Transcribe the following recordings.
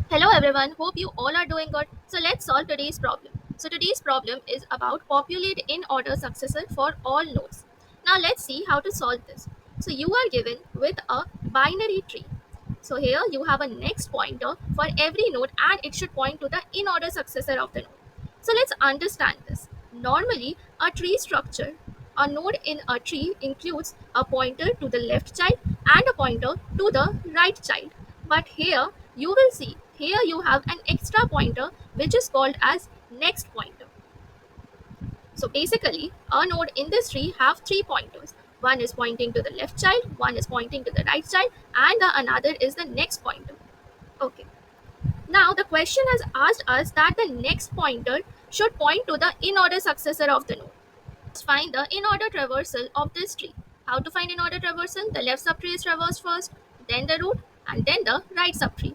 Hello everyone, hope you all are doing good. So let's solve today's problem. So today's problem is about populate in order successor for all nodes. Now let's see how to solve this. So you are given with a binary tree. So here you have a next pointer for every node and it should point to the in order successor of the node. So let's understand this. Normally a tree structure, a node in a tree includes a pointer to the left child and a pointer to the right child. But here you will see here you have an extra pointer which is called as next pointer. So basically a node in this tree have three pointers. One is pointing to the left child, one is pointing to the right child, and the another is the next pointer. Okay. Now the question has asked us that the next pointer should point to the in order successor of the node. Let's find the in order traversal of this tree. How to find in order traversal? The left subtree is traversed first, then the root, and then the right subtree.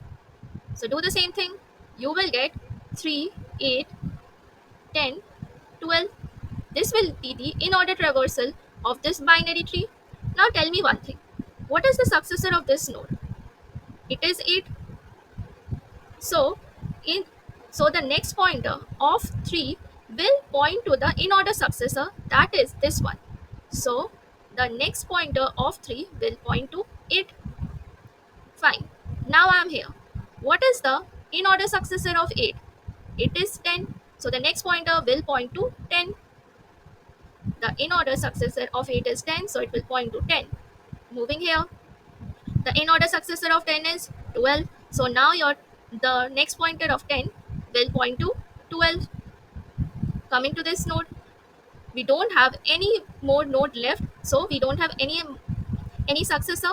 So do the same thing. You will get 3, 8, 10, 12. This will be the in order traversal of this binary tree. Now tell me one thing. What is the successor of this node? It is 8. So in so the next pointer of 3 will point to the in order successor, that is this one. So the next pointer of 3 will point to 8. Fine. Now I am here. What is the in order successor of 8? It is 10. So the next pointer will point to 10. The in order successor of 8 is 10, so it will point to 10. Moving here, the in order successor of 10 is 12. So now the next pointer of 10 will point to 12. Coming to this node, we don't have any more node left, so we don't have any successor.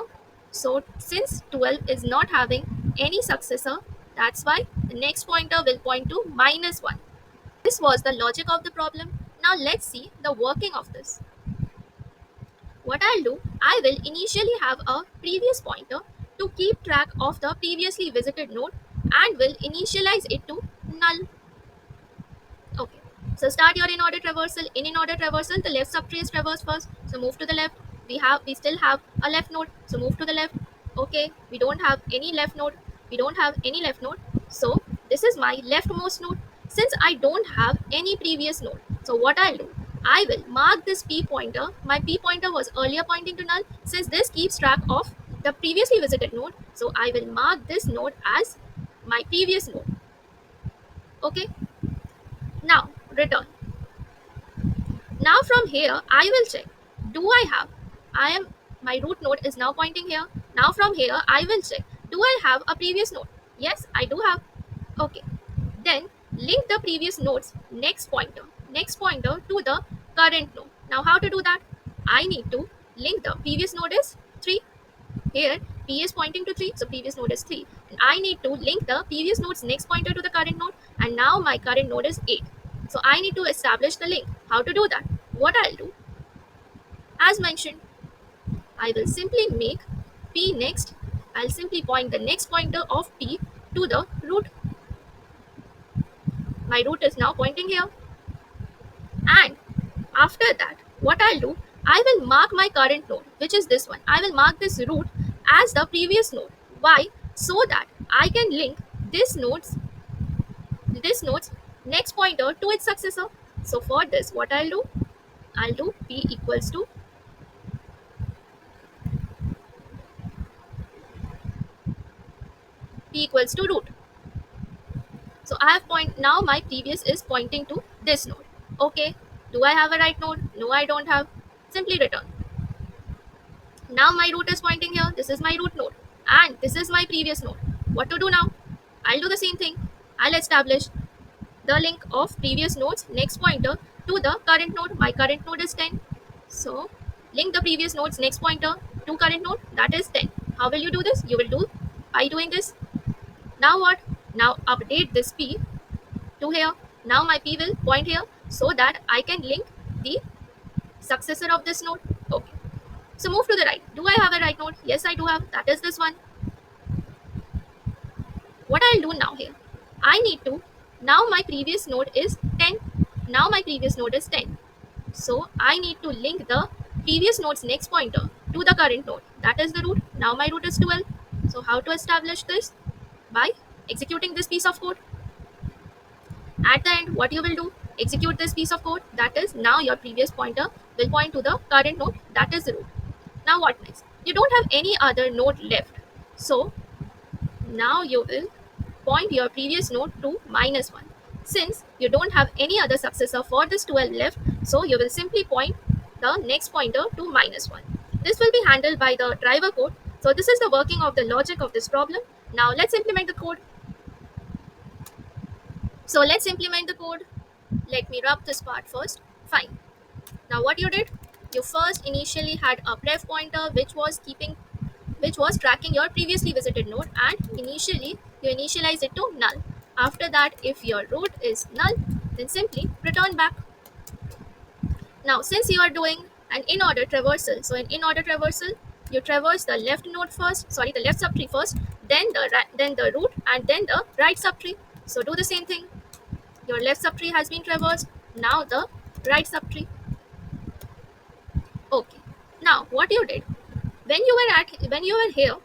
So since 12 is not having any successor, that's why the next pointer will point to -1. This was the logic of the problem. Now let's see the working of this. What I'll do, I will initially have a previous pointer to keep track of the previously visited node and will initialize it to null. Okay. So start your in order traversal. In order traversal, the left subtree is traversed first. So move to the left. We still have a left node. So move to the left. Okay. We don't have any left node. We don't have any left node. So this is my leftmost node. Since I don't have any previous node, so what I'll do, I will mark this p pointer. My p pointer was earlier pointing to null. Since this keeps track of the previously visited node, so I will mark this node as my previous node. Okay. Now return. Now from here, I will check. Do I have? I am my root node is now pointing here. Now from here, I will check. Do I have a previous node? Yes, I do have. Okay. Then link the previous node's next pointer to the current node. Now how to do that? I need to link the previous node is 3. Here p is pointing to 3, so previous node is 3. And I need to link the previous node's next pointer to the current node, and now my current node is 8. So I need to establish the link. How to do that? What I'll do, as mentioned, I will simply make p next. I'll simply point the next pointer of p to the root. My root is now pointing here. And after that, what I'll do, I will mark my current node, which is this one. I will mark this root as the previous node. Why? So that I can link this node's next pointer to its successor. So for this, what I'll do p equals to root. So I have point now my previous is pointing to this node. Okay. Do I have a right node? No, I don't have. Simply return. Now my root is pointing here. This is my root node. And this is my previous node. What to do now? I'll do the same thing. I'll establish the link of previous node's next pointer to the current node. My current node is 10. So link the previous node's next pointer to current node, that is 10. How will you do this? You will do by doing this. Now what? Now update this p to here. Now my p will point here so that I can link the successor of this node. Okay. So move to the right. Do I have a right node? Yes, I do have. That is this one. What I'll do now here, I need to, now my previous node is 10. Now my previous node is 10. So I need to link the previous node's next pointer to the current node. That is the root. Now my root is 12. So how to establish this? By executing this piece of code. At the end, what you will do, execute this piece of code. That is, now your previous pointer will point to the current node, that is the root. Now what next? You don't have any other node left. So now you will point your previous node to -1. Since you don't have any other successor for this 12 left, so you will simply point the next pointer to -1. This will be handled by the driver code. So this is the working of the logic of this problem. Now let's implement the code. So let's implement the code. Let me rub this part first. Fine. Now what you did? You first initially had a pref pointer which was tracking your previously visited node, and initially you initialize it to null. After that, if your root is null, then simply return back. Now since you are doing an in-order traversal, so in in-order traversal, you traverse the left node first, sorry, the left subtree first, then the root, and then the right subtree. So do the same thing. Your left subtree has been traversed, now the right subtree. Okay. Now what you did, when you were here,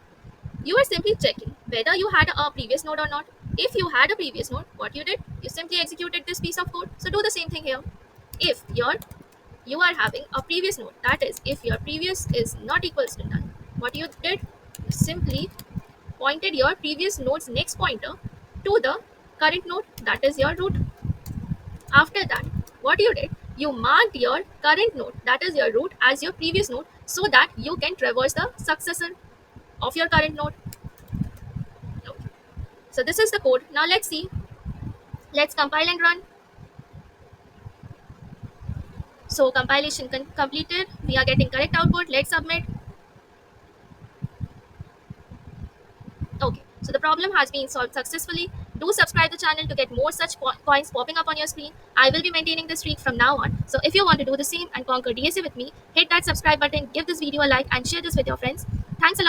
you were simply checking whether you had a previous node or not. If you had a previous node, what you did, you simply executed this piece of code. So do the same thing here. If you are having a previous node, that is, if your previous is not equals to null, what you did, you simply pointed your previous node's next pointer to the current node, that is your root. After that, what you did, you marked your current node, that is your root, as your previous node, so that you can traverse the successor of your current node. Okay. So this is the code. Now let's see. Let's compile and run. So compilation completed. We are getting correct output. Let's submit. Okay. So the problem has been solved successfully. Do subscribe the channel to get more such coins popping up on your screen. I will be maintaining this streak from now on. So if you want to do the same and conquer DSA with me, hit that subscribe button, give this video a like, and share this with your friends. Thanks a lot.